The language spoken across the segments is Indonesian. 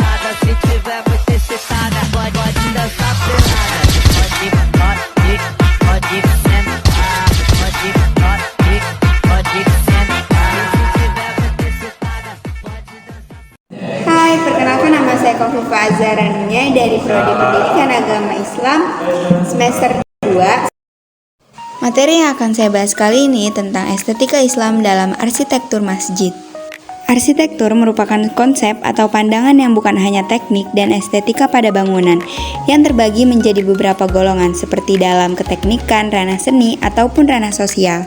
pelada. Se tiver muito excitada, pode dançar pelada. Pode sentar, pode sentar. Se tiver muito excitada, pode dançar. Hai, perkenalkan nama saya Kofifa Azharania dari Prodi Pendidikan Agama Islam semester 2. Materi yang akan saya bahas kali ini tentang estetika Islam dalam arsitektur masjid. Arsitektur merupakan konsep atau pandangan yang bukan hanya teknik dan estetika pada bangunan, yang terbagi menjadi beberapa golongan seperti dalam keteknikan, ranah seni, ataupun ranah sosial.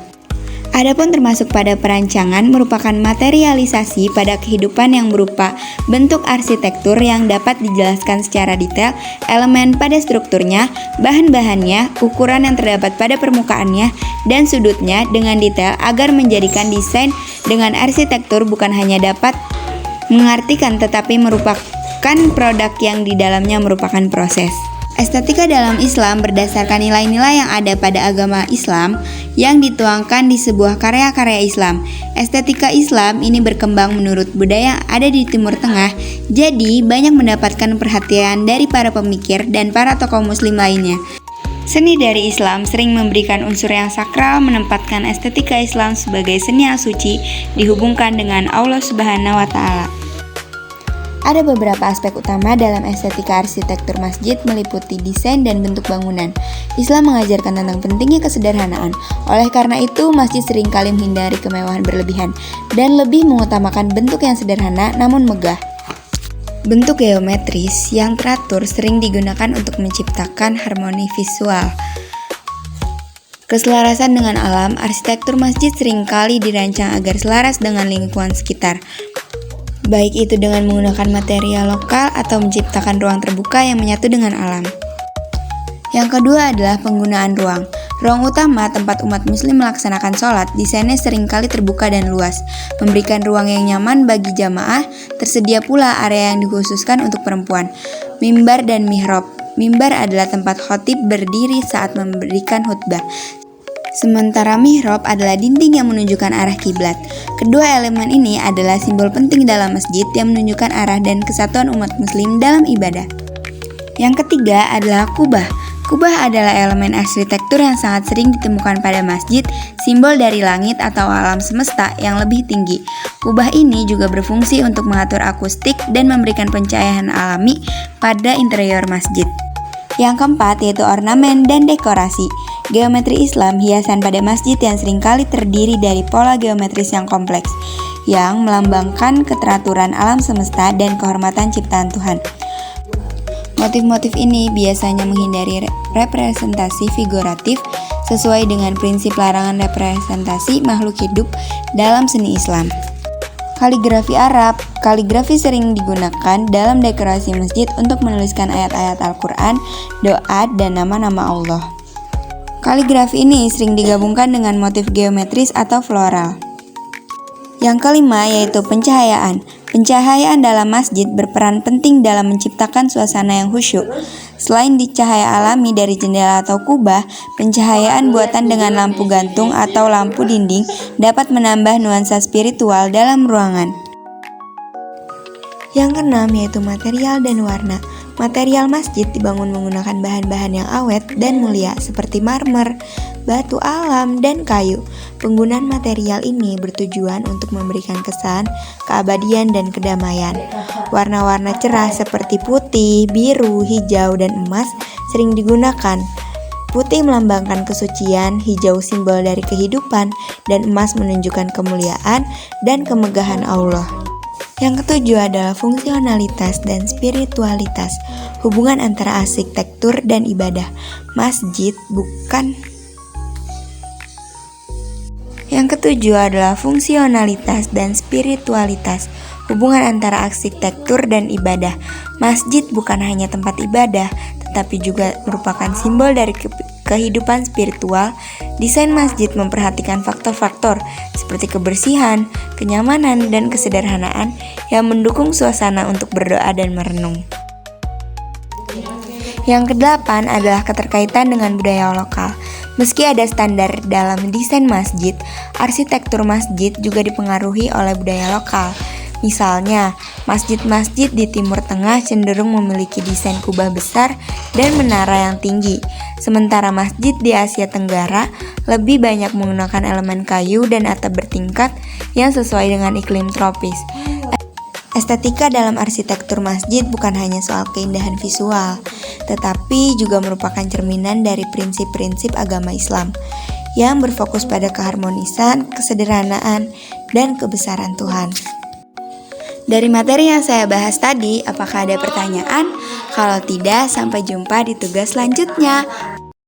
Adapun termasuk pada perancangan merupakan materialisasi pada kehidupan yang berupa bentuk arsitektur yang dapat dijelaskan secara detail, elemen pada strukturnya, bahan-bahannya, ukuran yang terdapat pada permukaannya, dan sudutnya dengan detail agar menjadikan desain dengan arsitektur bukan hanya dapat mengartikan tetapi merupakan produk yang di dalamnya merupakan proses. Estetika dalam Islam berdasarkan nilai-nilai yang ada pada agama Islam yang dituangkan di sebuah karya-karya Islam. Estetika Islam ini berkembang menurut budaya yang ada di Timur Tengah, jadi banyak mendapatkan perhatian dari para pemikir dan para tokoh muslim lainnya. Seni dari Islam sering memberikan unsur yang sakral, menempatkan estetika Islam sebagai seni yang suci, dihubungkan dengan Allah Subhanahu wa Ta'ala. Ada beberapa aspek utama dalam estetika arsitektur masjid meliputi desain dan bentuk bangunan. Islam mengajarkan tentang pentingnya kesederhanaan. Oleh karena itu, masjid seringkali menghindari kemewahan berlebihan dan lebih mengutamakan bentuk yang sederhana namun megah. Bentuk geometris yang teratur sering digunakan untuk menciptakan harmoni visual. Keselarasan dengan alam, arsitektur masjid seringkali dirancang agar selaras dengan lingkungan sekitar, baik itu dengan menggunakan material lokal atau menciptakan ruang terbuka yang menyatu dengan alam. Yang kedua adalah penggunaan ruang. Ruang utama tempat umat muslim melaksanakan sholat desainnya seringkali terbuka dan luas, memberikan ruang yang nyaman bagi jamaah. Tersedia pula area yang dikhususkan untuk perempuan, mimbar dan mihrab. Mimbar adalah tempat khotib berdiri saat memberikan khutbah, sementara mihrab adalah dinding yang menunjukkan arah kiblat. Kedua elemen ini adalah simbol penting dalam masjid yang menunjukkan arah dan kesatuan umat muslim dalam ibadah. Yang ketiga adalah kubah. Kubah adalah elemen arsitektur yang sangat sering ditemukan pada masjid, simbol dari langit atau alam semesta yang lebih tinggi. Kubah ini juga berfungsi untuk mengatur akustik dan memberikan pencahayaan alami pada interior masjid. Yang keempat yaitu ornamen dan dekorasi. Geometri Islam, hiasan pada masjid yang seringkali terdiri dari pola geometris yang kompleks, yang melambangkan keteraturan alam semesta dan kehormatan ciptaan Tuhan. Motif-motif ini biasanya menghindari representasi figuratif sesuai dengan prinsip larangan representasi makhluk hidup dalam seni Islam. Kaligrafi Arab. Kaligrafi sering digunakan dalam dekorasi masjid untuk menuliskan ayat-ayat Al-Quran, doa, dan nama-nama Allah. Kaligrafi ini sering digabungkan dengan motif geometris atau floral. Yang kelima yaitu pencahayaan. Pencahayaan dalam masjid berperan penting dalam menciptakan suasana yang khusyuk. Selain cahaya alami dari jendela atau kubah, pencahayaan buatan dengan lampu gantung atau lampu dinding dapat menambah nuansa spiritual dalam ruangan. Yang keenam yaitu material dan warna. Material masjid dibangun menggunakan bahan-bahan yang awet dan mulia seperti marmer, batu alam, dan kayu. Penggunaan material ini bertujuan untuk memberikan kesan keabadian dan kedamaian. Warna-warna cerah seperti putih, biru, hijau, dan emas sering digunakan. Putih melambangkan kesucian, hijau simbol dari kehidupan, dan emas menunjukkan kemuliaan dan kemegahan Allah. Yang ketujuh adalah fungsionalitas dan spiritualitas. Hubungan antara arsitektur dan ibadah. Yang ketujuh adalah fungsionalitas dan spiritualitas. Hubungan antara arsitektur dan ibadah. Masjid bukan hanya tempat ibadah, tetapi juga merupakan simbol dari kehidupan spiritual. Desain masjid memperhatikan faktor-faktor seperti kebersihan, kenyamanan, dan kesederhanaan yang mendukung suasana untuk berdoa dan merenung. Yang kedelapan adalah keterkaitan dengan budaya lokal. Meski ada standar dalam desain masjid, arsitektur masjid juga dipengaruhi oleh budaya lokal. Misalnya, masjid-masjid di Timur Tengah cenderung memiliki desain kubah besar dan menara yang tinggi, sementara masjid di Asia Tenggara lebih banyak menggunakan elemen kayu dan atap bertingkat yang sesuai dengan iklim tropis. Estetika dalam arsitektur masjid bukan hanya soal keindahan visual, tetapi juga merupakan cerminan dari prinsip-prinsip agama Islam yang berfokus pada keharmonisan, kesederhanaan, dan kebesaran Tuhan. Dari materi yang saya bahas tadi, apakah ada pertanyaan? Kalau tidak, sampai jumpa di tugas selanjutnya.